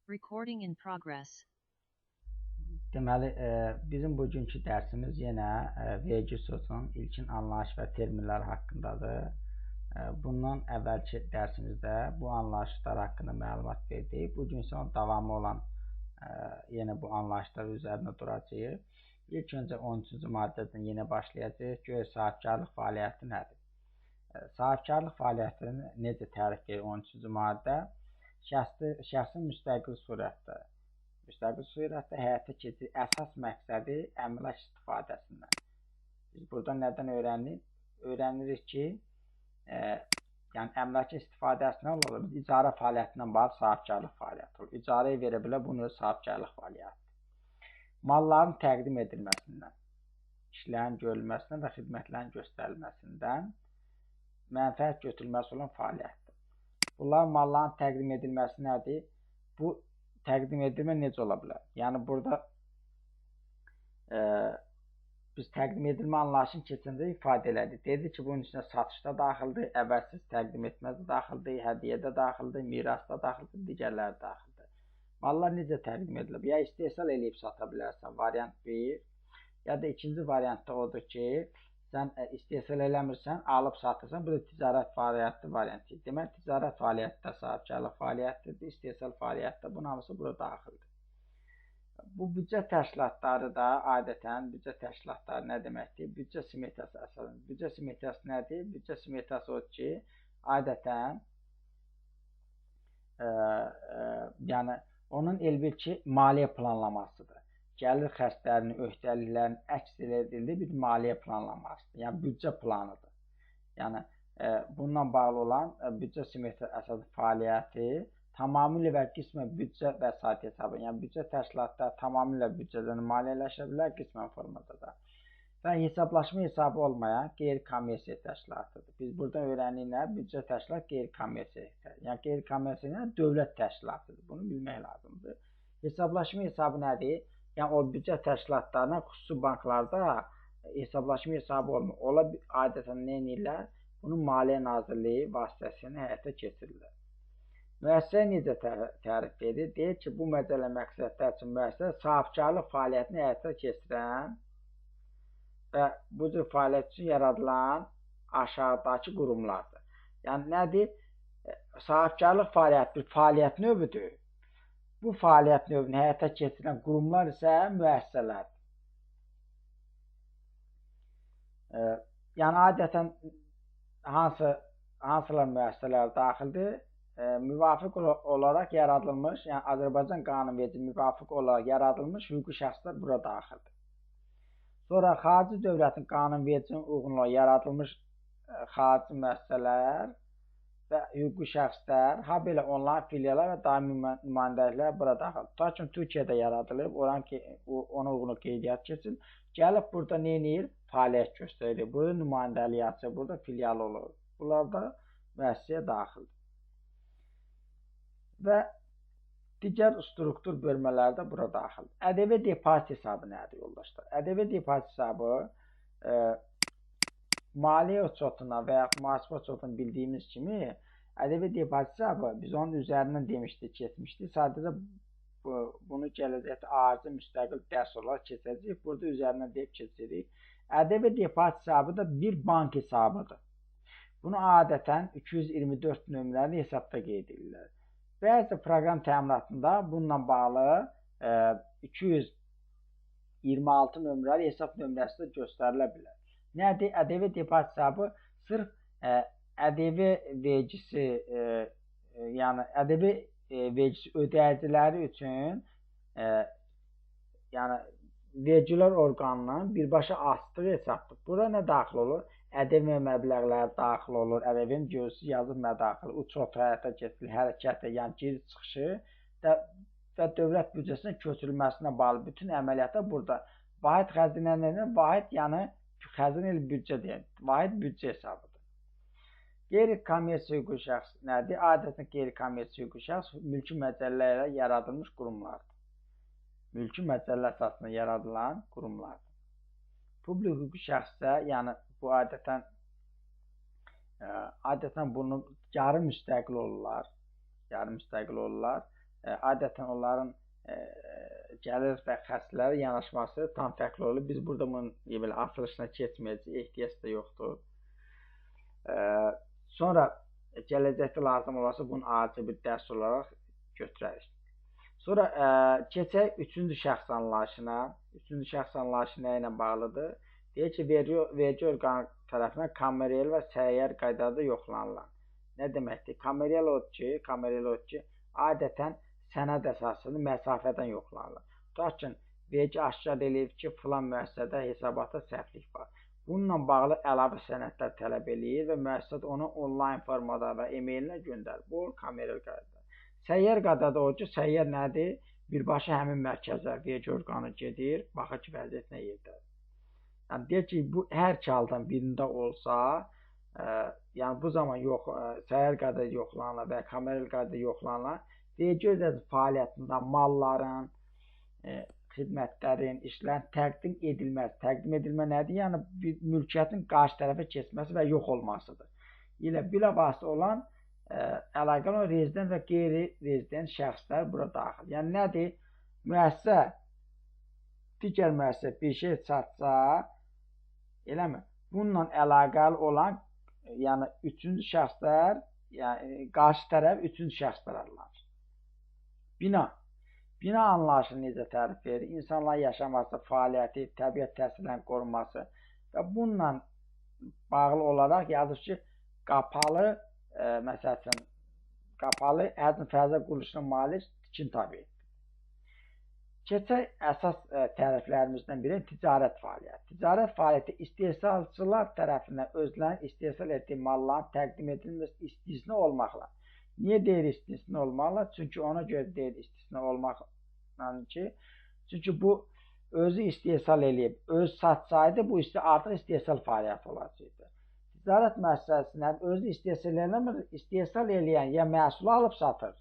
Recording in progress. Deməli, bizim bugünkü dərsimiz yenə vergi sözünün ilkin anlayış və terminlər haqqındadır. Bundan əvvəlki dərsimizdə bu anlayışlar haqqında məlumat verdik. Bugün isə onun davamı olan yenə bu anlayışlar üzərində duracağıq. İlk öncə 13-cü maddədən yenə başlayacağıq. Görək sahibkarlıq fəaliyyəti nədir? Sahibkarlıq fəaliyyətini necə tərif edir 13-cü maddə? Şəxsin müstəqil surətdə həyata keçirir əsas məqsədi əmlak istifadəsindən. Biz burada nədən öyrənirik? Öyrənirik ki, yəni əmlakın istifadəsi nə olur? İcarə fəaliyyətindən bağlı sahibkarlıq fəaliyyəti olur. İcarəyə verə bilər, bunun öz sahibkarlıq fəaliyyətidir. Malların təqdim edilməsindən, işlərin görülməsindən və xidmətlərin göstərilməsindən mənfəət götürülməsi olan fəaliyyətdir. Bunlar malların təqdim edilməsi nədir? Bu təqdim edilmə necə ola bilər? Yəni burada biz təqdim edilmə anlayışını keçəndə ifadə elədik. Dedi ki, bunun içində satışda daxildir, əvəzsiz təqdim etmədə daxildir, hədiyyədə daxildir, mirasda daxildir, digərləri daxildir. Mallar necə təqdim edilir? Ya istehsal eləyib sata bilərsən, variant 1. Ya da ikinci variantda odur ki, sən istehsal eləmirsən, alıb satırsan, bu da ticarət fəaliyyəti variantı. Demək, ticarət fəaliyyətdə sahibkarlıq fəaliyyətidir, istehsal fəaliyyətdə, bunun hamısı bura daxildir. Bu büdcə təşkilatları da adətən, büdcə təşkilatları nə deməkdir? Büdcə smetası əsasında. Büdcə smetası nədir? Büdcə smetası odur ki, adətən, yəni onun elbir ki, maliyyə planlamasıdır. Gəlir xərclərinin, öhdəliklərin əks edildiyi bir maliyyə planlamasıdır. Yəni, büdcə planıdır. Yəni, bununla bağlı olan büdcə smetası əsaslı fəaliyyəti tamamilə və qismən büdcə vəsait hesabı. Yəni, büdcə təşkilatları tamamilə büdcədən maliyyələşə bilər, qismən formada da. Və hesablaşma hesabı olmayan qeyri-kommersiya təşkilatıdır. Biz buradan öyrənirik nə? Büdcə təşkilat qeyri-kommersiya. Yəni, qeyri-kommersiya dövlət təşkilatıdır. Bunu bilmək lazımdır. Hesablaşma hesabı nədir? Yəni, o büdcə təşkilatlarına xüsusi banklarda hesablaşma hesabı olmur. Ola adətən nə edirlər? Bunu Maliyyə Nazirliyi vasitəsilə həyata keçirirlər. Müəssisə necə tərif edir? Deyir ki, bu məcəllə məqsədlər üçün müəssisə sahibkarlıq fəaliyyətini həyata keçirən və bu cür fəaliyyət üçün yaradılan aşağıdakı qurumlardır. Yəni, nədir? Sahibkarlıq fəaliyyəti bir fəaliyyət növüdür. Bu fəaliyyət növünü həyata keçirən qurumlar isə müəssisələrdir. Yəni, adətən hansılar müəssisələr daxildir? Müvafiq olaraq yaradılmış, yəni Azərbaycan qanunverici müvafiq olaraq yaradılmış hüquqi şəxslər bura daxildir. Sonra xarici dövlətin qanunvericinin uyğun olaraq yaradılmış xarici müəssisələr və hüquqi şəxslər, ha belə onların filiallar və daimi nümayəndəliklər bura daxildir. Tutaq ki, Türkiyədə yaradılıb, ona uyğun qeydiyyat keçir. Gəlib burada nə edir? Fəaliyyət göstərir. Burada nümayəndəlik açır, burada filial olur. Bunlar da müəssisəyə daxildir. Və digər struktur bölmələri də bura daxildir. ƏDV depozit hesabı nədir, yoldaşlar? ƏDV depozit hesabı maliyyə uçotuna və ya mühasibə uçotuna bildiyimiz kimi ƏDV depozit hesabı biz onun üzərindən demişdik, keçmişdik. Sadəcə bunu gələcəkdə ayrıca müstəqil dərs olaraq keçəcəyik. Burada üzərindən deyib keçirik. ƏDV depozit hesabı da bir bank hesabıdır. Bunu adətən 224 nömrəli hesabda qeyd edirlər. Bəzi proqram təminatında bununla bağlı 226 nömrəli hesab nömrəsi də göstərilə bilər. Nədir? ƏDV depozit hesabı sırf ƏDV vergisi, yəni ƏDV vergisi ödəyiciləri üçün, yəni vergilər orqanının birbaşa açdığı hesabdır. Bura nə daxil olur? ƏDV məbləğləri daxil olur, ƏDV-nin görürsüz yazıb mədaxil, uçot həyata keçirilir, hərəkətə, yəni geri-çıxışı və dövlət büdcəsinə köçürülməsinə bağlı bütün əməliyyatlar burada. Vahid xəzinə nədir? Vahid, yəni xəzinə ilə büdcə deyil, vahid büdcə hesabıdır. Qeyri-kommersiya hüquqi şəxs nədir? Adətən qeyri-kommersiya hüquqi şəxs mülki məcəllə ilə yaradılmış qurumlardır. Mülki məcəllə əsasında yaradılan qurumlardır. Publik hüquqi şəxsdə, yəni bu adətən bunu yarı müstəqil olurlar. adətən onların gəlir və xərcləri yanaşması tam fərqli olur. Biz burada bunun belə açılışına keçməyəcəyik, ehtiyac da yoxdur. Sonra gələcəkdə lazım olarsa bunun ayrıca bir dərs olaraq götürərik. Sonra keçək üçüncü şəxs anlayışına. Üçüncü şəxs anlayışı nə ilə bağlıdır? Deyir ki, vergi orqanı tərəfindən kameriyel və səyyar qaydada yoxlanılan. Nə deməkdir? Kameriyel odur ki, adətən sənəd əsasında məsafədən yoxlanılır. Tutaq ki, vergi aşkar eləyib ki, filan müəssisədə hesabata səhvlik var. Bununla bağlı əlavə sənədlər tələb eləyir və müəssisədə onu onlayn formada və e-mailinə göndərir. Bu kameriyel qaydada. Səyyar qaydada o ki, səyyar nədir? Birbaşa həmin mərkəzə vergi orqanı gedir, baxır ki, vəziyyət nə yerdədir. Yəni deyək ki, bu hər iki haldan birində olsa, yəni bu zaman səyyar qaydada yoxlanılan və kameriyel qaydada yoxlanılan vergi ödəniş fəaliyyətində malların, xidmətlərin, işlərin təqdim edilməsi. Təqdim edilmə nədir? Yəni mülkiyyətin qarşı tərəfə keçməsi və yox olmasıdır. ilə bilavasitə olan əlaqəli olan rezident və qeyri-rezident şəxslər bura daxil. Yəni nədir? Müəssisə, digər müəssisə bir şey satsa, eləmi? Bununla əlaqəli olan, yəni üçüncü şəxslər, yəni qarşı tərəf üçüncü şəxslər adlanır. Bina. Bina anlayışını necə tərif verir? İnsanların yaşaması, fəaliyyəti, təbiət təsirlərinin qorunması və bununla bağlı olaraq yazır ki, qapalı, məsəl üçün, qapalı həcm fərzə quruluşuna malik tikinti obyekti. Keçək əsas təriflərimizdən biri ticarət fəaliyyəti. Ticarət fəaliyyəti istehsalçılar tərəfindən özlərinin istehsal etdiyi malların təqdim edilməsi istisna olmaqla. Niyə deyir istisna olmaqla? Çünki ona görə deyir istisna olmaqla ki, çünki bu özü istehsal eləyib, öz satsaydı bu artıq istehsal fəaliyyəti olacaqdı. Ticarət müəssisəsindən özü istehsal eləyən ya məhsulu alıb satır,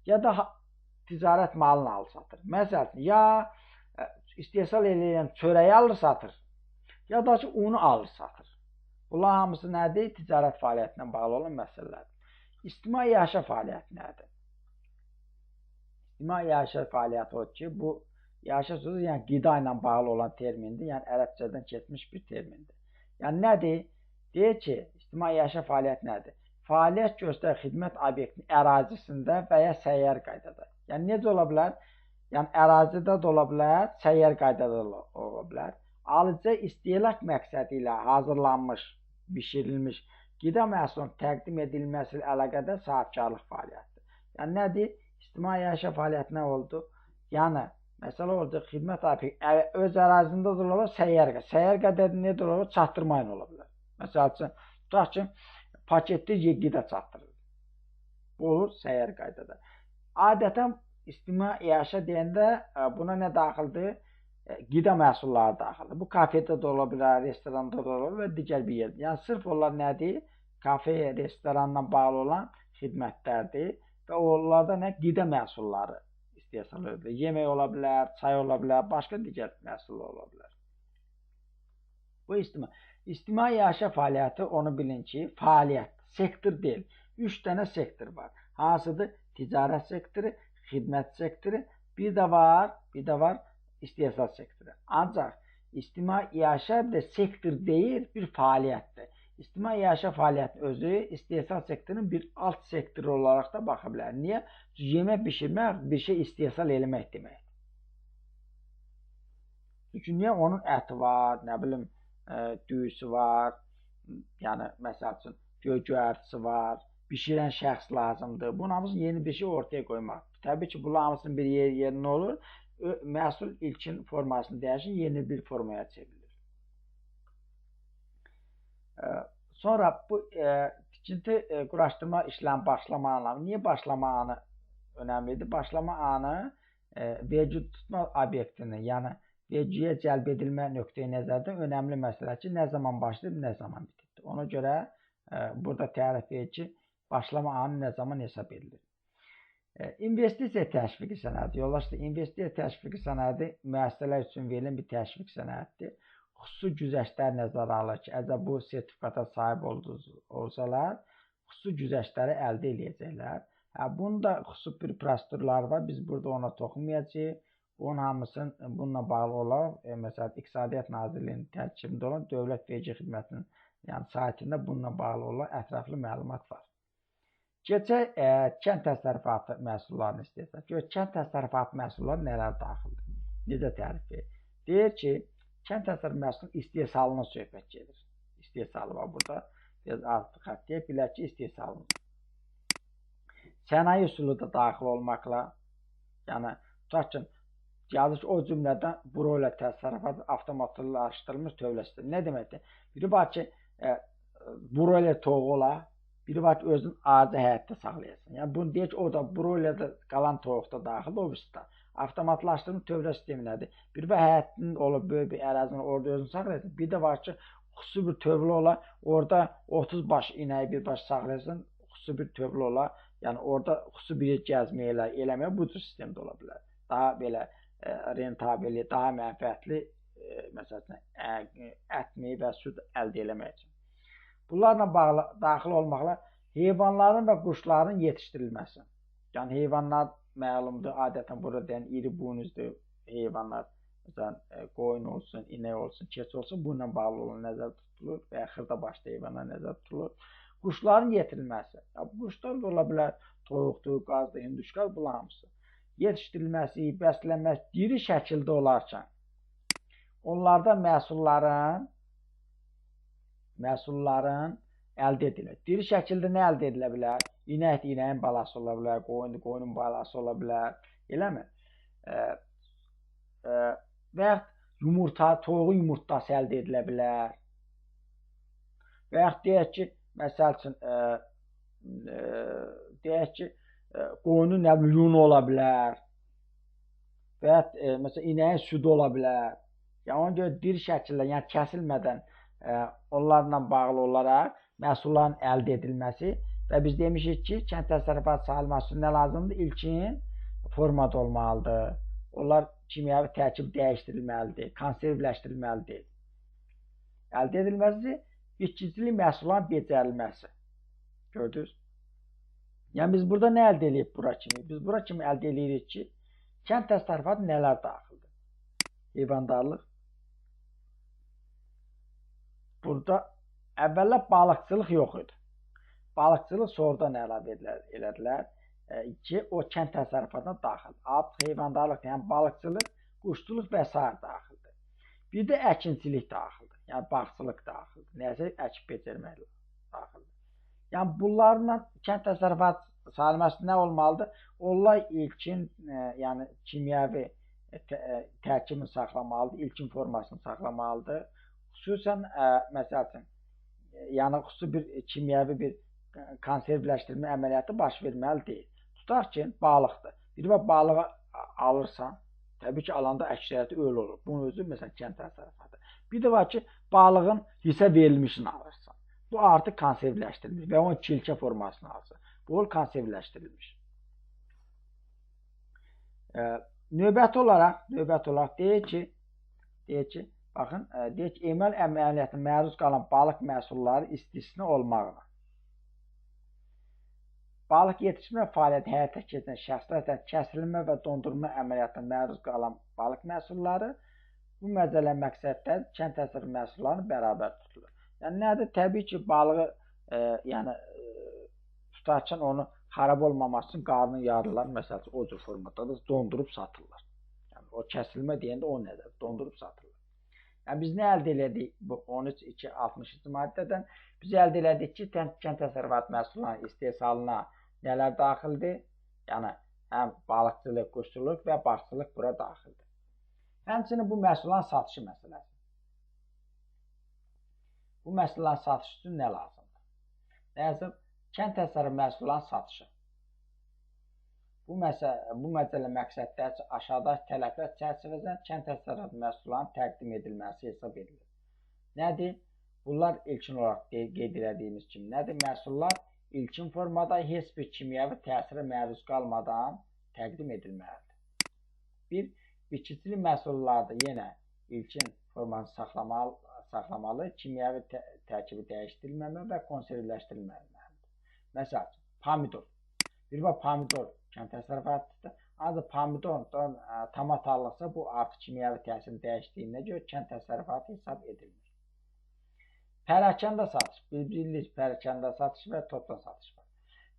ya da ticarət malını alıb satır. Məsələn, ya istehsal eləyən çörəyi alır satır, ya da ki, unu alır satır. Bunlar hamısı nədir? Ticarət fəaliyyətindən bağlı olan məsələlərdir. İctimai yaşa fəaliyyəti nədir? İctimai yaşa fəaliyyəti odur ki, bu yaşa sözü yəni qida ilə bağlı olan termindir, yəni ərəbcədən keçmiş bir termindir. Yəni nədir? Deyir ki, ictimai yaşa fəaliyyəti nədir? Fəaliyyət göstərən xidmət obyektinin ərazisində və ya səyyar qaydada. Yəni necə ola bilər? Yəni ərazidə də ola bilər, səyyar qaydada da ola bilər. Alıcıya istehlak məqsədi ilə hazırlanmış, bişirilmiş qida məhsulunun təqdim edilməsi ilə əlaqədar sahibkarlıq fəaliyyətidir. Yəni nədir? İctimai yaşa fəaliyyəti nə oldu? Yəni məsələ oldu, xidmət obyekti öz ərazisində də ola bilər, səyyar qaydada. Səyyar qaydada nə də ola bilər? Çatdırmayla ola bilər. Məsəl üçün, tutaq ki, paketli qida çatdırılır. Bu olur səyyar qaydada. Adətən ictimai yaşa deyəndə buna nə daxildir? Qida məhsulları daxildir. Bu kafedə də ola bilər, restoranda da ola bilər və digər bir yerdir. Yəni sırf onlar nədir? Kafe, restoranla bağlı olan xidmətlərdir və onlarda nə? Qida məhsulları istehsal edilir. Yemək ola bilər, çay ola bilər, başqa digər məhsullar ola bilər. Bu İctimai yaşa fəaliyyəti, onu bilin ki, fəaliyyət, sektor deyil. 3 dənə sektor var. Hansıdır? Ticarət sektoru, xidmət sektoru, bir də var istehsal sektoru. Ancaq İctimai yaşa bir də sektor deyil, bir fəaliyyətdir. İctimai yaşa fəaliyyətin özü istehsal sektorunun bir alt sektoru olaraq da baxa bilər. Niyə? Çünki yemək bişirmək bir şey istehsal eləmək deməkdir. Çünki niyə? Onun əti var, nə bilim, düyüsü var, yəni məsəl üçün göyərtisi var, bişirən şəxs lazımdır. Bunun hamısını yeni bir şey ortaya qoymaq. Təbii ki, bunun hamısının bir yerinə olur. Məhsul ilkin formasını dəyişir, yeni bir formaya çevrilir. Sonra bu tikinti quraşdırma işləmin başlama anı. Niyə başlama anı önəmlidir? Başlama anı vergi tutma obyektini, yəni vergiyə cəlb edilmə nöqteyi nəzərdən önəmli məsələ ki, nə zaman başlayıb, nə zaman bitirdi. Ona görə burada tərif verir ki, başlama anı nə zaman hesab edilir. İnvestisiya təşviqi sənədi. Yoldaşlar, investisiya təşviqi sənədi müəssisələr üçün verilən bir təşviq sənədidir. Xüsusi güzəştlər nəzərə alır ki, əgər bu sertifikata sahib olsalar, xüsusi güzəştləri əldə edəcəklər. Bunda xüsusi bir prosedurlar var. Biz burada ona toxunmayacağıq. Bunun hamısını bununla bağlı olaraq, məsələn, İqtisadiyyat Nazirliyinin tərkibində olan Dövlət Vergi Xidmətinin yəni saytında bununla bağlı olaraq ətraflı məlumat var. Keçək kənd təsərrüfatı məhsullarını istəyirsən. Gör, kənd təsərrüfatı məhsulları nələr daxildir? Necə tərif edir? Deyir ki, kənd təsərrüfatı məhsulunun istehsalına söhbət gedir. İstehsalı var burada. Biraz artıq xətt deyək, bilək ki, istehsalına. Sənaye üsulu da daxil olmaqla, yəni tutaq ki, yazır ki, o cümlədən broiler təsərrüfatı avtomatlaşdırılmış tövlə sistemi. Nə deməkdir? Biri var ki, broiler toyuğu olar, biri var ki, özünün acı həyətdə saxlayasın. Yəni bunu deyək ki, o da broilerdə qalan toyuqda daxil olursa, avtomatlaşdırılmış tövlə sistemi nədir? Bir var həyətinin olub böyük bir ərazini orada özünü saxlayasın. Bir də var ki, xüsusi bir tövlə olar, orada 30 baş inəyi bir baş saxlayasın, xüsusi bir tövlə olar. Yəni orada xüsusi bir gəzməyə eləməyə bu cür sistemdə ola bilər. Daha belə rentabeli, daha mənfəətli məsələn ət, meyvə və süd əldə etmək üçün. Bunlarla bağlı daxil olmaqla heyvanların və quşların yetişdirilməsi. Yəni heyvanlar məlumdur, adətən burada deyən iri buynuzlu heyvanlar, məsələn qoyun olsun, inək olsun, keçi olsun, bununla bağlı olan nəzərdə tutulur və ya xırdabaşlı heyvanlar nəzərdə tutulur. Quşların yetirilməsi. Quşlar da ola bilər, toyuqdur, qazdır, hinduşka, bunlar hamısı. Yetişdirilməsi, bəslənməsi diri şəkildə olarkən, onlarda məhsulların əldə edilir. Diri şəkildə nə əldə edilə bilər? İnək, inəyin balası ola bilər, qoyun, qoyunun balası ola bilər. Eləmi? Və yumurta, toyuğun yumurtası əldə edilə bilər. Və yaxud deyək ki, məsəl üçün, deyək ki, qoyunun yunu ola bilər və ya məsələn, inəyin südü ola bilər. Yəni, ona görə diri şəkildə, yəni kəsilmədən onlarla bağlı olaraq məhsulların əldə edilməsi və biz demişik ki, kənd təsərrüfatı sahəsi nə lazımdır? İlkin formada olmalıdır. Onlar kimyəvi tərkib dəyişdirilməlidir, konservləşdirilməlidir. Əldə edilməsi bitkicilik məhsulların becərilməsi. Gördünüz? Yəni, biz burada nə əldə edib bura kimi? Biz bura kimi əldə edirik ki, kənd təsərrüfatı nələr daxildir? Heyvandarlıq. Burada əvvəllər balıqçılıq yox idi. Balıqçılıq sonradan əlavə elədilər ki, o kənd təsərrüfatına daxildir. Artıq heyvandarlıq, yəni balıqçılıq, quşçuluq və s. daxildir. Bir də əkinçilik daxildir. Yəni, bağçılıq daxildir. Nəsə əkib becərmək daxildir. Yəni, bunlarla kənd təsərrüfatı sahəsi nə olmalıdır? Onlar ilkin, yəni kimyəvi tərkibini saxlamalıdır, ilkin formasını saxlamalıdır. Xüsusən, məsəl üçün, yəni xüsusi bir kimyəvi bir konservləşdirmə əməliyyatı baş verməli deyil. Tutaq ki, balıqdır. Bir və balığı alırsan, təbii ki, alanda əksəriyyəti ölü olur. Bunun özü, məsələn, kənd təsərrüfatı. Bir də var ki, balığın hissə verilmişini alırsan. Bu artıq konservləşdirilmiş və onun kilkə formasını alırsan. Bu konservləşdirilmiş. Növbəti olaraq deyək ki, baxın, deyək ki, emal əməliyyatına məruz qalan balıq məhsulları istisna olmaqla. Balıq yetişdirmə fəaliyyəti həyata keçirilən şəxslər kəsilmə və dondurma əməliyyatına məruz qalan balıq məhsulları bu məcəllə məqsəddə kənd təsərrüfatı məhsullarını bərabər tutulur. Yəni, nədir? Təbii ki, balığı tutarkən onu xarab olmaması üçün qarnın yarılar, məsələn, o cür formada da dondurub satırlar. Yəni, o kəsilmə deyəndə o nədir? Dondurub satırlar. Yəni, biz nə əldə elədik bu 13.2.60-cı maddədən? Biz əldə elədik ki, kənd təsərrüfatı məhsullarının istehsalına nələr daxildir? Yəni, həm balıqçılıq, quşçuluq və bağçılıq bura daxildir. Həmçinin bu məhsulların satışı məsələsi. Bu məhsulların satışı üçün nə lazımdır? Nəzir, kənd təsərrüfatı məhsulların satışı. Bu məcəllə məqsəddə aşağıdakı tələblər çərçivəsində kənd təsərrüfatı məhsullarının təqdim edilməsi hesab edilir. Nədir? Bunlar ilkin olaraq qeyd elədiyimiz kimi nədir? Məhsullar ilkin formada heç bir kimyəvi təsirə məruz qalmadan təqdim edilməlidir. Bir, bitkicilik məhsullarda yenə ilkin formanı saxlamalı, kimyəvi tərkibi dəyişdirilməməli və konservləşdirilməlidir. Məsəl üçün, pomidor. Bir bax pomidor kənd təsərrüfatında ancaq pomidordan tomat alınsa bu artıq kimyəvi təsir dəyişdiyinə görə kənd təsərrüfatı hesab edilmir. Pərakəndə satış. Bilirik, pərakəndə satış və topdan satış var.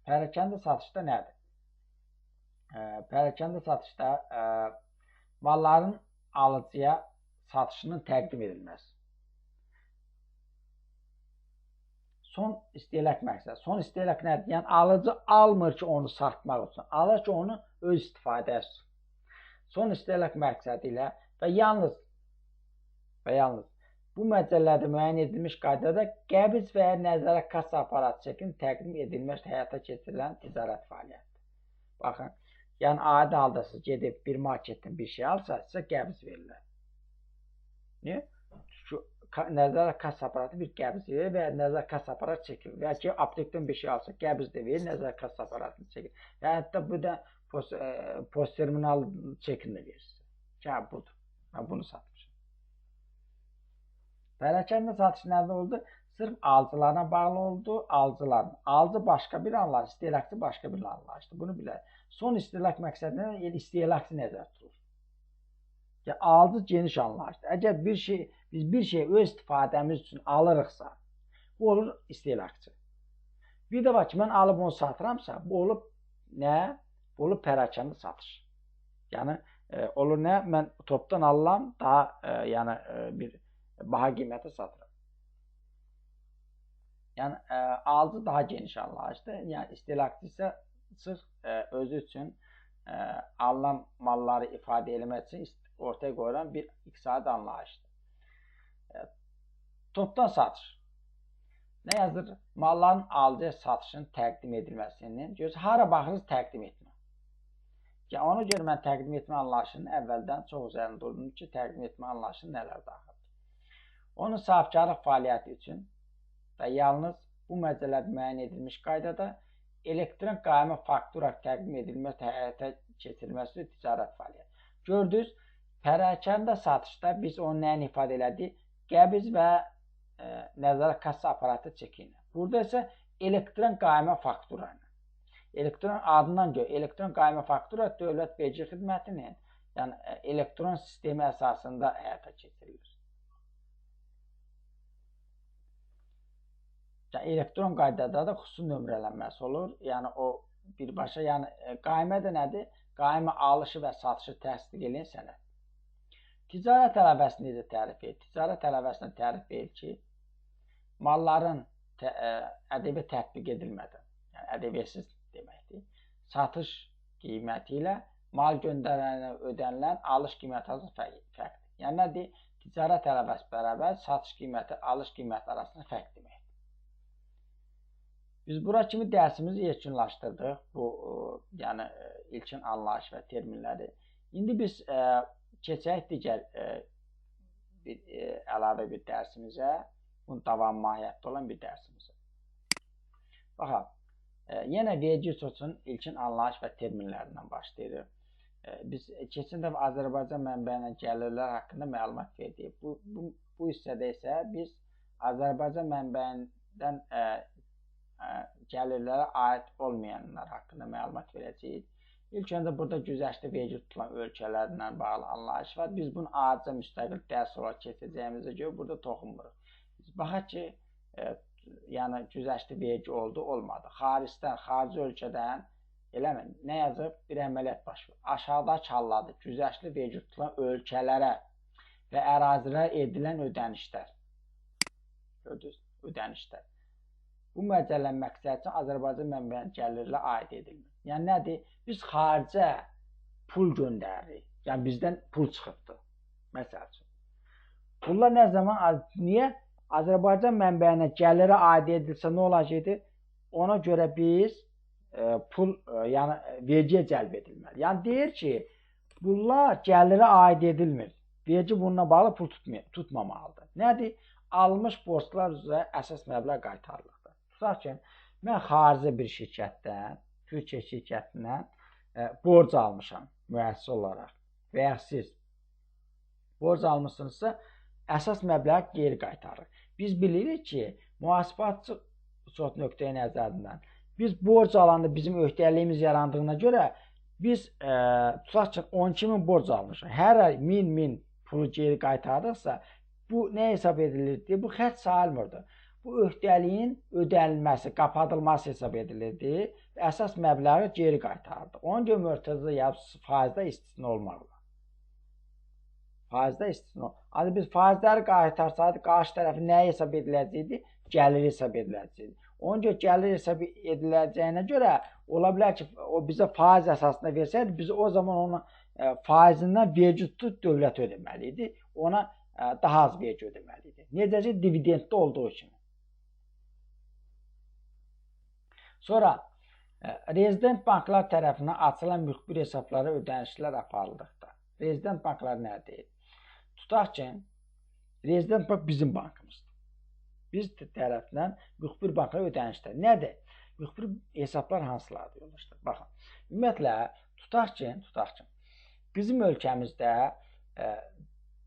Pərakəndə satışda nədir? Pərakəndə satışda malların alıcıya satışının təqdim edilməsi. Son istehlak məqsədi. Son istehlak nədir? Yəni alıcı almır ki, onu satmaq üçün. Alır ki, onu öz istifadəsi üçün. Son istehlak məqsədi ilə və yalnız bu məcəllədə müəyyən edilmiş qaydada qəbz və ya nəzarət kassa aparatı şəklində təqdim edilmiş həyata keçirilən ticarət fəaliyyətidir. Baxın, yəni adi halda siz gedib bir marketdən bir şey alsa, sizə qəbz verirlər. Niyə? Çünki nəzarət kassa aparatı bir qəbz verir və ya nəzarət kassa aparatı çəkilir. Və ya ki, aptekdən bir şey alsa, qəbz də verir, nəzarət kassa aparatını çəkilir. Və hətta bu da post terminal çekini də verir. Hə, budur. Mən bunu satmışam. Pərakəndə satış nədə oldu? Sırf alıcılarına bağlı oldu. Alıcı başqa bir anlayış, istehlakçı başqa bir anlayışdır. Bunu bilər. Son istehlak məqsədindən istehlakçı nəzərdə tutulur. Yəni, alıcı geniş anlayışdır. Əgər biz bir şey öz istifadəmiz üçün alırıqsa, bu olur istehlakçı. Bir də var ki, mən alıb onu satıramsa, bu olub nə? Bu olub pərakəndə satış. Yəni, olur nə? Mən topdan alıram, daha bir baha qiymətə satıram. Yəni, alıcı daha geniş anlayışdır. Yəni, istehlakçı isə sırf özü üçün alınan malları ifadə eləmək üçün ortaya qoyulan bir iqtisadi anlayışdır. Topdan satış. Nə yazır? Malların alıcıya satışının təqdim edilməsinin gözü hara baxırız təqdim etmə. Yəni, ona görə mən təqdim etmə anlayışının əvvəldən çox üzərində durdum ki, təqdim etmə anlayışının nələr daxildir. Onun sahibkarlıq fəaliyyəti üçün və yalnız bu məcəllədə müəyyən edilmiş qaydada elektron qaymə faktura təqdim edilmə həyata keçirilməsi ticarət fəaliyyəti. Gördünüz, pərakəndə satışda biz onu nəyin ifadə elədik? Qəbz və nəzarət kassa aparatı çeki ilə. Burada isə elektron qaymə faktura ilə. Elektron adından görə, elektron qaymə faktura dövlət vergi xidmətinin, yəni elektron sistemi əsasında həyata keçirilir. Elektron qaydada da xüsusi nömrələnməsi olur. Yəni o birbaşa, yəni qaymə də nədir? Qaymə alışı və satışı təsdiq edən sənəd. Ticarət ələvəsini necə tərif edir? Ticarət ələvəsini tərif edir ki, malların ƏDV tətbiq edilmədən, yəni ƏDV-siz deməkdir, satış qiyməti ilə mal göndərilənə ödənilən alış qiyməti arasında fərqdir. Yəni nədir? Ticarət ələvəsi bərabər satış qiyməti, alış qiyməti arasında fərq deməkdir. Biz bura kimi dərsimizi yekunlaşdırdıq. Bu, yəni ilkin anlayış və terminləri. İndi biz keçək digər əlavə bir dərsimizə, bunun davam mahiyyətdə olan bir dərsimizə. Baxaq, yenə vergi üsulunun ilkin anlayış və terminlərindən başlayırıq. Biz keçən dəfə Azərbaycan mənbəyinə gəlirlər haqqında məlumat verdik. Bu hissədə isə biz Azərbaycan mənbəyindən gəlirlərə aid olmayanlar haqqında məlumat verəcəyik. İlk öncə burada güzəştli vergi tutulan ölkələrlə bağlı anlayış var. Biz bunu aciz müstəqil dərs olaraq keçəcəyimizə görə burada toxunmuruq. Biz baxaq ki, yəni güzəştli vergi oldu, olmadı. Xaricdən, xarici ölkədən eləmi? Nə yazıb? Bir əməliyyat baş verir. Aşağıdakı hallarda güzəştli vergi tutulan ölkələrə və ərazilərə edilən ödənişlər. Gördünüz? Ödənişlər. Bu məcəllənin məqsədi üçün Azərbaycan mənbəyinin gəlirlə aid edilmir. Yəni nədir? Biz xaricə pul göndəririk. Yəni bizdən pul çıxıbdır. Məsəl üçün. Bunlar nə zaman? Niyə? Azərbaycan mənbəyinə gəlirə aid edilsə nə olacaqdır? Ona görə biz pul, yəni vergiyə cəlb edilməli. Yəni deyir ki, bunlar gəlirə aid edilmir. Vergi bununla bağlı pul tutmamalıdır. Nədir? Almış borclar üzrə əsas məbləğ qaytarılır. Tutaq ki, mən xarici bir şirkətdən, Türkiyə şirkətindən borc almışam müəssisə olaraq və ya siz borc almışsınızsa, əsas məbləğ geri qaytarır. Biz bilirik ki, mühasibatçı nöqteyi nəzərindən Biz borc alanda bizim öhdəliyimiz yarandığına görə biz tutaq ki 12.000 borc almışıq. Hər ay 1000 pulu geri qaytardıqsa bu nə hesab edilirdi? Bu xərc sayılmırdı. Bu öhdəliyin ödənilməsi, qapadılması hesab edilirdi və əsas məbləği geri qaytardı. Ona görə mörtəzə ya faizdə istisna olmalıdır. Faizdə istisna. Ancaq biz faizləri qaytarsaydıq, qarşı tərəfi nəyə hesab ediləcəkdi? Gəlir hesab ediləcəkdi. Ona görə gəlir hesab ediləcəyinə görə ola bilər ki, o bizə faiz əsasında versəydi, biz o zaman onun faizindən vergi tutub dövlət ödəməli idi. Ona daha az vergi ödəməli idi. Necə ki, dividenddə olduğu kimi. Sonra rezident banklar tərəfindən açılan müxbir hesablara ödənişlər aparıldıqda. Rezident banklar nə deyil? Tutaq ki, rezident bank bizim bankımızdır. Biz tərəfindən müxbir banklara ödənişlər. Nədir? Müxbir hesablar hansılardır yoldaşlar? Baxın, ümumiyyətlə, tutaq ki, bizim ölkəmizdə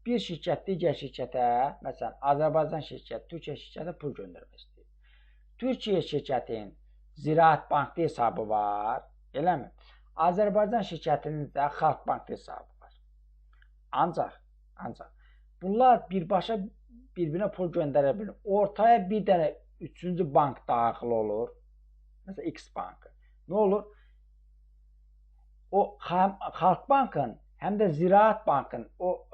bir şirkət digər şirkətə, məsələn, Azərbaycan şirkəti, Türkiyə şirkətə pul göndərmək istəyir. Türkiyə şirkətin Ziraat bankda hesabı var, eləmi? Azərbaycan şirkətinin də Xalq bankda hesabı var. Ancaq bunlar birbaşa bir-birinə pul göndərə bilir. Ortaya bir dənə üçüncü bank daxil olur. Məsələn, X bankı. Nə olur? O Xalq bankın, həm də Ziraat bankın o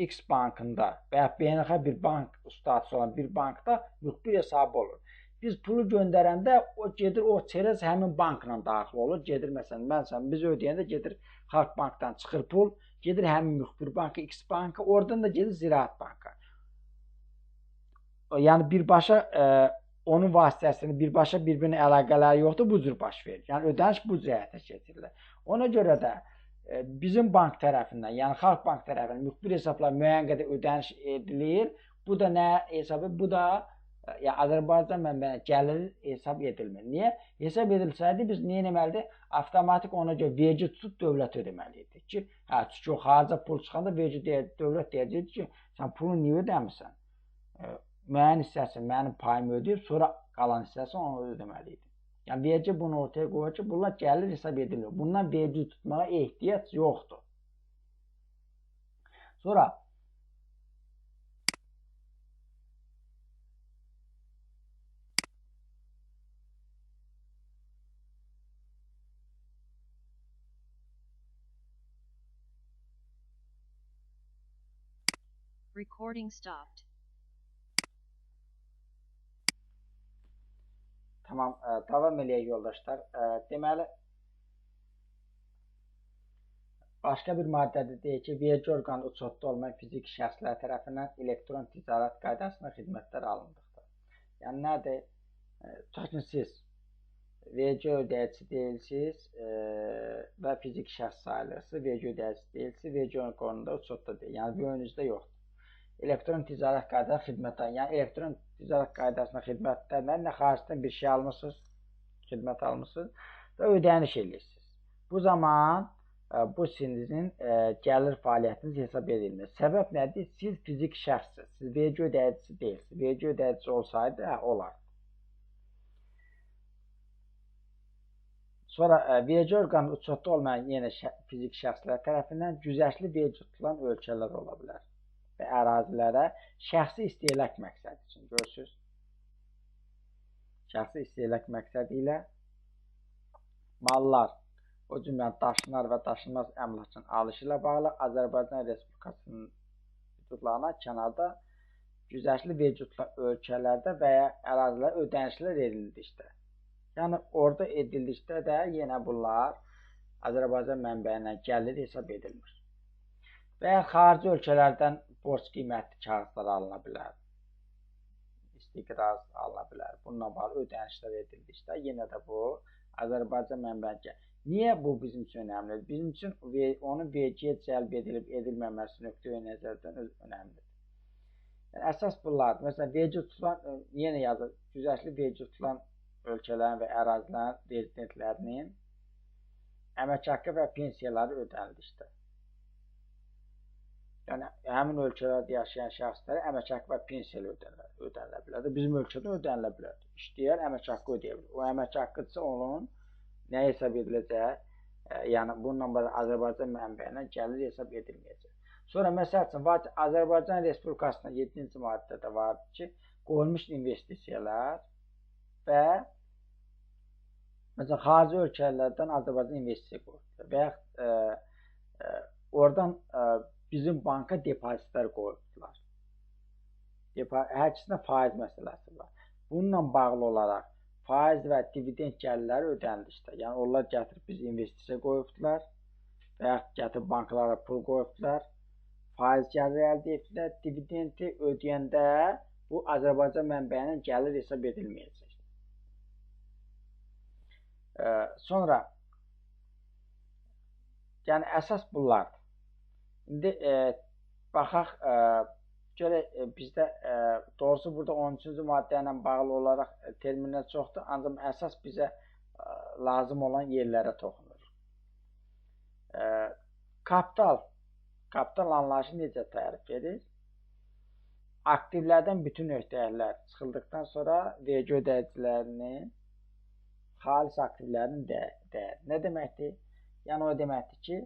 X bankında və ya beynəlxalq bir bank statusu olan bir bankda müxbir hesabı olur. Biz pulu göndərəndə o gedir, o çerez həmin bankla daxil olur. Gedir, məsələn, biz ödəyəndə gedir Xalq bankdan çıxır pul, gedir həmin müxbir banka, X banka, oradan da gedir Ziraat banka. Yəni birbaşa onun vasitəsini birbaşa bir-birinə əlaqələri yoxdur, bu cür baş verir. Yəni ödəniş bu cür həyata keçirilir. Ona görə də bizim bank tərəfindən, yəni Xalq bank tərəfindən müxbir hesablar müəyyən qədər ödəniş edilir. Bu da nə hesabı? Bu da yəni Azərbaycan mənbəyi gəlir hesab edilmir. Niyə? Hesab edilsəydi biz nə etməlidik? Avtomatik ona görə vergi tutub dövlət ödəməliydik ki, çünki o xarica pul çıxanda vergi dövlət deyəcəkdi ki, sən pulu niyə ödəmirsən? Müəyyən hissəsi mənim payımı ödəyib, sonra qalan hissəsi onu ödəməliydi. Yəni vergi bunu ortaya qoyur ki, bunlar gəlir hesab edilir. Bundan vergi tutmağa ehtiyac yoxdur. Sonra Recording stopped. Tamam, davam eləyək yoldaşlar. Deməli, başqa bir maddədə deyək ki, vergi orqanı uçotda olmayan fiziki şəxslər tərəfindən elektron ticarət qaydasına xidmətlər alındıqda. Yəni nədir? Tutaq ki, siz vergi ödəyicisi deyilsiniz və fiziki şəxs sayılırsınız, vergi ödəyicisi deyilsiniz, vergi orqanında uçotda deyil. Yəni bu önünüzdə yoxdur. Elektron ticarət qaydasına xidmətlər, yəni elektron ticarət qaydasına xidmətlərlə nə xaricdən bir şey almışsınız, xidmət almışsınız və ödəniş edirsiniz. Bu zaman bu sizin gəlir fəaliyyətiniz hesab edilmir. Səbəb nədir? Siz fiziki şəxssiniz, siz vergi ödəyicisi deyilsiniz. Vergi ödəyicisi olsaydı, olar. Sonra vergi orqanı uçotda olmayan yenə fiziki şəxslər tərəfindən güzəştli vergi tutulan ölkələr ola bilər və ərazilərə şəxsi istehlak məqsədi üçün, görürsünüz, şəxsi istehlak məqsədi ilə mallar, o cümlədən daşınar və daşınmaz əmlakın alışı ilə bağlı Azərbaycan Respublikasının hüdudlarına kənarda güzəştli vergi tutulan ölkələrdə və ya ərazilərə ödənişlər edildikdə. Yəni orada edildikdə də yenə bunlar Azərbaycan mənbəyindən gəlir hesab edilmir. Və ya xarici ölkələrdən borc qiymətli kağızlar alına bilər, istiqraz alına bilər. Bununla bağlı ödənişlər edildikdə yenə də bu Azərbaycan mənbəyindən. Niyə bu bizim üçün önəmlidir? Bizim üçün onun vergiyə cəlb edilib edilməməsi nöqteyi-nəzərdən önəmlidir. Yəni, əsas bunlardır. Məsələn, vergi tutulan, yenə yazır, güzəştli vergi tutulan ölkələrin və ərazilərin rezidentlərinin əmək haqqı və pensiyaları ödənildikdə. Yəni, həmin ölkələrdə yaşayan şəxslərə əmək haqqı və pensiyalar ödənilə bilər. Bizim ölkədə ödənilə bilər. İşləyər əmək haqqı ödəyə bilər. O əmək haqqıdırsa onun nə hesab ediləcək? Yəni bununla belə Azərbaycan mənbəyindən gəlir hesab edilməyəcək. Sonra məsəl üçün Azərbaycan Respublikasının 7-ci maddədə vardır ki, qoyulmuş investisiyalar və məsələn xarici ölkələrdən Azərbaycan investisiya qoyulur və oradan bizim banka depozitlər qoyuldular. Hər ikisində faiz məsələsi var. Bununla bağlı olaraq faiz və dividend gəlirləri ödəndikdə, yəni onlar gətirib biz investisiya qoyubdular və ya gətirib bankalara pul qoyubdular, faiz gəliri əldə etdilər, dividendi ödəyəndə bu Azərbaycan mənbəyindən gəlir hesab edilməyəcək. Sonra yəni əsas bunlardır. İndi baxaq, görək bizdə doğrusu burada 13-cü maddə ilə bağlı olaraq terminlər çoxdur, ancaq əsas bizə lazım olan yerlərə toxunur. Kapital anlayışı necə tərif edir? Aktivlərdən bütün öhdəliklər çıxıldıqdan sonra vergi ödəyicilərinin xalis aktivlərinin dəyəri. Nə deməkdir? Yəni o deməkdir ki,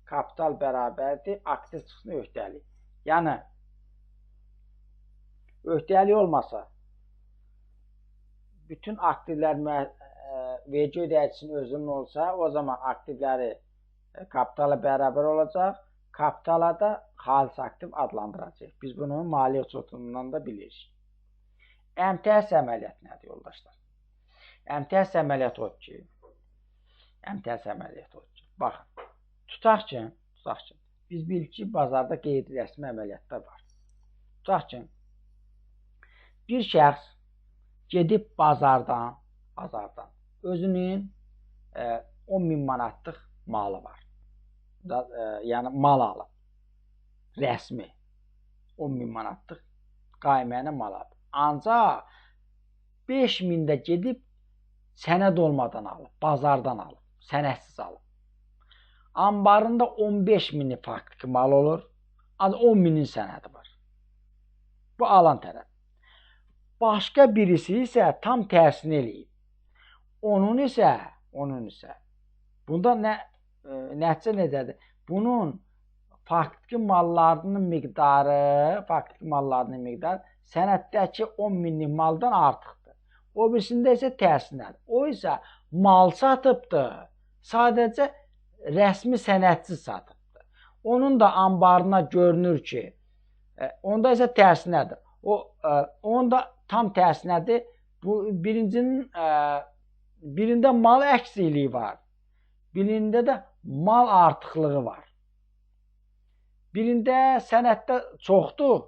kapital bərabərdir, aktiv çıxsın öhdəlik. Yəni öhdəlik olmasa, bütün aktivlər vergi ödəyicisinin özünün olsa, o zaman aktivləri kapitala bərabər olacaq, kapitala da xalis aktiv adlandıracaq. Biz bunu maliyyə usulundan da bilirik. MTS əməliyyatı nədir, yoldaşlar? MTS əməliyyatı odur ki, baxın, tutaq ki, biz bilirik ki, bazarda qeyri-rəsmi əməliyyatlar var. Tutaq ki, bir şəxs gedib bazardan özünün 10.000 manatlıq malı var. Yəni mal alıb, rəsmi 10.000 manatlıq qayməyənə mal alıb. Ancaq 5.000 də gedib sənəd olmadan alıb, bazardan alıb, sənədsiz alıb. Ambarında 15.000 faktiki mal olur, ancaq 10.000-in sənədi var. Bu alan tərəf. Başqa birisi isə tam tərsini eləyib. Onun isə bunda nəticə necədir? Bunun faktiki mallarının miqdarı sənəddəki 10.000-lik maldan artıqdır. O birisində isə tərsinədir. O isə mal satıbdır, sadəcə rəsmi sənədsiz satıbdır. Onun da ambarına görünür ki, onda isə tərsinədir. Onun da tam tərsinədir. Birində mal əksikliyi var, birində də mal artıqlığı var. Birində sənəddə çoxdur,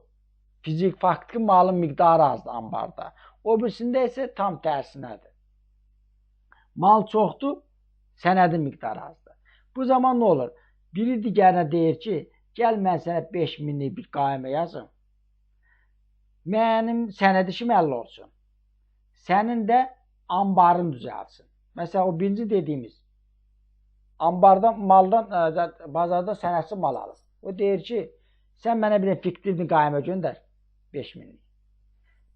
fizik, faktiki malın miqdarı azdır ambarda. O birisində isə tam tərsinədir. Mal çoxdur, sənədin miqdarı azdır. Bu zaman nə olur? Biri digərinə deyir ki, gəl mən sənə 5.000'lik bir qaymə yazım. Mənim sənəd işim əlli olsun. Sənin də ambarın düzəlsin. Məsələn, o birinci dediyimiz ambardan, bazarda sənədsiz mal alır. O deyir ki, sən mənə bir də fiktivli qaymə göndər 5.000'lik.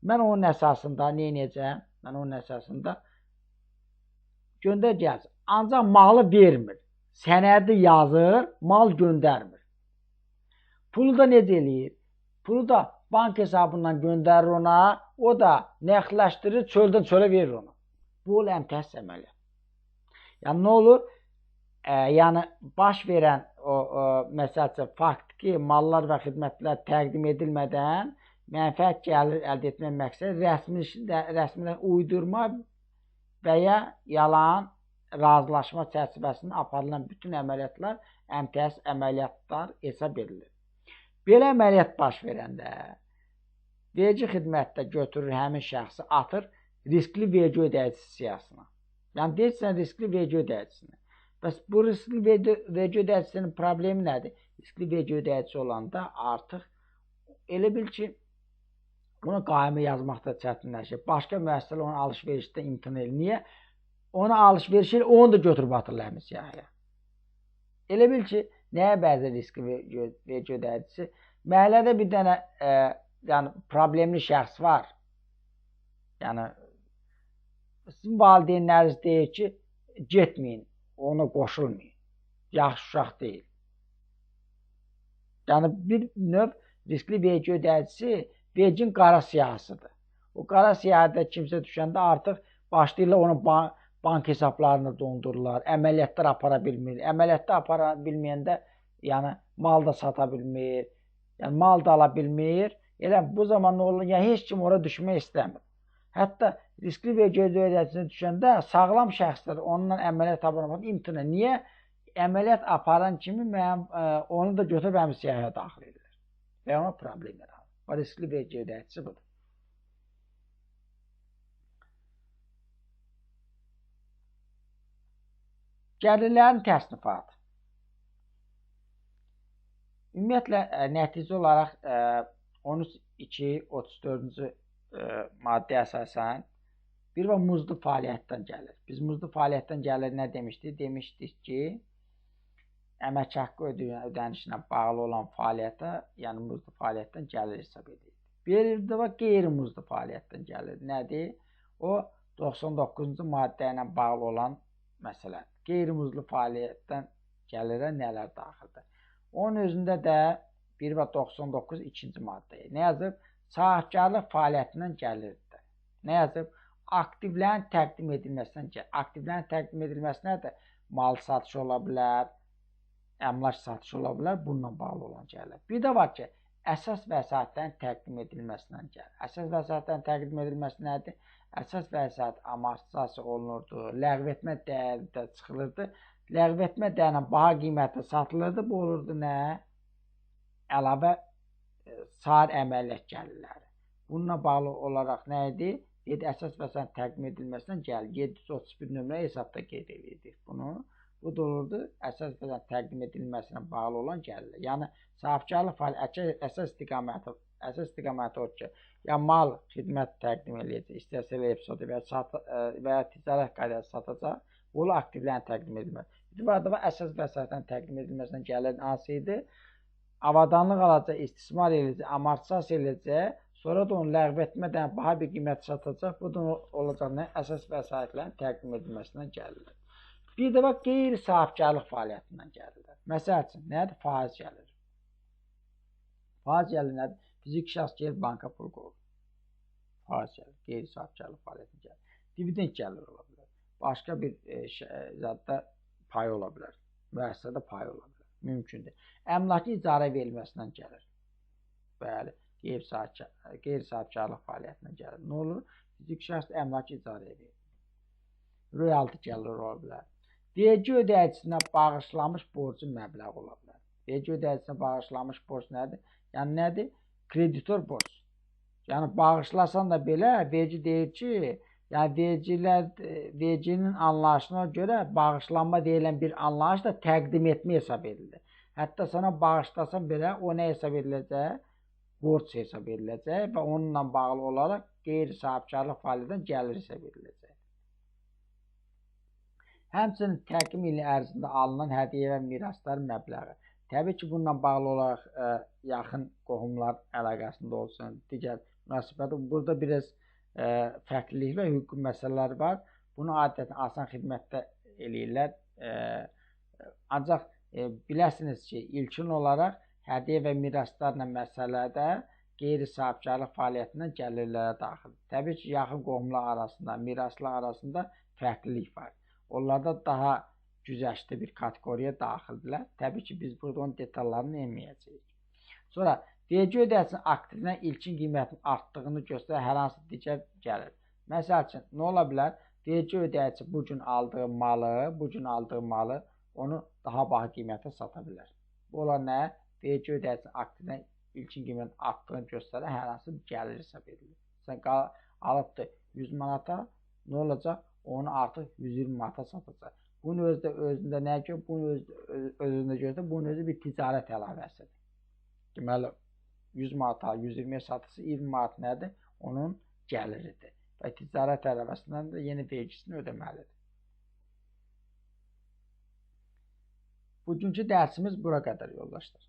Mən onun əsasında nə edəcəm? Mən onun əsasında göndər gəlsin. Ancaq malı vermir. Sənədi yazır, mal göndərmir. Pulu da necə eləyir? Pulu da bank hesabından göndərir ona, o da nəqdləşdirir, çöldən çölə verir ona. Bu MTS əməliyyatı. Yəni nə olur? Yəni baş verən məsələn faktiki mallar və xidmətlər təqdim edilmədən mənfəət gəlir əldə etmək məqsədi rəsmidən uydurma və ya yalan razılaşma çərçivəsində aparılan bütün əməliyyatlar MTS əməliyyatlar hesab edilir. Belə əməliyyat baş verəndə vergi xidmətdə götürür həmin şəxsi atır riskli vergi ödəyicisi siyahısına. Yəni deyirsən riskli vergi ödəyicisini. Bəs bu riskli vergi ödəyicisinin problemi nədir? Riskli vergi ödəyicisi olanda artıq elə bil ki, buna qaymə yazmaqda çətinləşir. Başqa müəssisələr onu alış-verişdə imtina edir. Niyə? Ona alış-veriş edir, onu da götürüb atırlar həmin siyahıya. Elə bil ki, nəyə bənzər riskli vergi ödəyicisi? Məhəllədə bir dənə yəni, problemli şəxs var. Yəni sizin valideynləriniz deyir ki, getməyin, ona qoşulmayın. Yaxşı uşaq deyil. Yəni bir növ riskli vergi ödəyicisi vergin qara siyahısıdır. O qara siyahıda kimsə düşəndə artıq başlayırlar onu bank hesablarını dondururlar, əməliyyatlar apara bilmir. Əməliyyatlar apara bilməyəndə yəni mal da sata bilmir, yəni mal da ala bilmir. Elə bu zaman nə olur? Yəni heç kim ora düşmək istəmir. Hətta riskli vergi ödəyicisine düşəndə sağlam şəxslər onunla əməliyyat aparmaq imtina. Niyə? Əməliyyat aparan kimi onu da götürüb həmin siyahıya daxil edirlər. Və ona problem yaranır. O riskli vergi ödəyicisi budur. Gəlirlərin təsnifatı. Ümumiyyətlə, nəticə olaraq 13.2.34-cü maddə əsasən bir və muzlu fəaliyyətdən gəlir. Biz muzlu fəaliyyətdən gəlir nə demişdik? Demişdik ki, əmək haqqı ödənişinə bağlı olan fəaliyyətə, yəni muzlu fəaliyyətdən gəlir hesab edilir. Bir də qeyri-muzlu fəaliyyətdən gəlir. Nədir? O 99-cu maddə ilə bağlı olan məsələ. Qeyri-muzlu fəaliyyətdən gəlirə nələr daxildir? Onun özündə də 1 və 99 ikinci maddəyə. Nə yazıb? Sahibkarlıq fəaliyyətindən gəlirdir. Nə yazıb? Aktivlərin təqdim edilməsindən gəlir. Aktivlərin təqdim edilməsi nədir? Mal satışı ola bilər, əmlak satışı ola bilər, bununla bağlı olan gəlir. Bir də var ki, əsas vəsaitlərin təqdim edilməsindən gəlir. Əsas vəsaitlərin təqdim edilməsi nədir? Əsas vəsait amortizasiya olunurdu, ləğv etmə dəyəri də çıxılırdı. Ləğv etmə dəyərinə baha qiymətə satılırdı. Bu olurdu nə? Əlavə sair əməliyyat gəlirləri. Bununla bağlı olaraq nə idi? Əsas vəsait təqdim edilməsindən gəlir. 731 nömrə hesabda qeyd edirdik bunu. Bu da olurdu, əsas vəsait təqdim edilməsinə bağlı olan gəlirlər. Yəni, sahibkarlıq fəaliyyəti əsas istiqaməti odur ki, ya mal, xidmət təqdim edəcək, istəsə eləyib satacaq və ya ticarət qaydası satacaq, bu aktivlərin təqdim edilməsi. Bir də əsas vəsaitlərin təqdim edilməsindən gəlir hansı idi? Avadanlıq alacaq, istismar edəcək, amortizasiya edəcək, sonra da onu ləğv etmədən baha bir qiymət satacaq. Bu da olacaq nə? Əsas vəsaitlərin təqdim edilməsindən gəlirlər. Bir də qeyri-sahibkarlıq fəaliyyətindən gəlirlər. Məsəl üçün, nədir? Faiz gəlir. Faiz gəlir nədir? Fiziki şəxs gəlir, banka pul qoyur. Faiz gəlir, qeyri-sahibkarlıq fəaliyyətindən gəlir. Dividend gəlir ola bilər. Başqa bir zadda pay ola bilər. Müəssisədə pay ola bilər. Mümkündür. Əmlakın icarə verilməsindən gəlir. Bəli, qeyri-sahibkarlıq fəaliyyətindən gəlir. Nə olur? Fiziki şəxs əmlakı icarəyə verir. Royalty gəlir ola bilər. Vergi ödəyicinə bağışlanmış borcun məbləği ola bilər. Vergi ödəyicinə bağışlanmış borc nədir? Yəni nədir? Kreditor borc. Yəni bağışlasan da belə vergi deyir ki, yəni verginin anlayışına görə bağışlanma deyilən bir anlayış da təqdim etmə hesab edilir. Hətta sana bağışlasan belə o nə hesab ediləcək? Borc hesab ediləcək və onunla bağlı olaraq qeyri-sahibkarlıq fəaliyyətindən gəlir hesab ediləcək. Həmçinin təqvim ili ərzində alınan hədiyyə və mirasların məbləği. Təbii ki, bununla bağlı olaraq yaxın qohumlar əlaqəsində olsun, digər münasibəti. Burada biraz fərqlilik və hüquqi məsələlər var. Bunu adətən asan xidmətdə eləyirlər. Ancaq biləsiniz ki, ilkin olaraq hədiyyə və miraslarla məsələdə qeyri-sahibkarlıq fəaliyyətindən gəlirlərə daxildir. Təbii ki, yaxın qohumlar arasında, miraslar arasında fərqlilik var. Onlarda daha güzəştli bir kateqoriyaya daxildirlər. Təbii ki, biz burada onun detallarını enməyəcəyik. Sonra, vergi ödəyicisinin aktivinə ilkin qiymətin artdığını göstərən hər hansı digər gəlir. Məsəl üçün, nə ola bilər? Vergi ödəyici bu gün aldığı malı onu daha baha qiymətə sata bilər. Bu ola nə? Vergi ödəyicisinin aktivinə ilkin qiymətin artdığını göstərən hər hansı gəlir hesab edilir. Sən alıbdır 100 manata, nə olacaq? Onu artıq 120 manata satacaq. Bunun özündə nə ki? Bunun özündə görsə, bunun özü bir ticarət əlavəsidir. Deməli, 100 manata 120-yə satırsa 20 manat nədir? Onun gəliridir. Və ticarət əlavəsindən də yeni vergisini ödəməlidir. Bugünkü dərsimiz bura qədər yoldaşlar.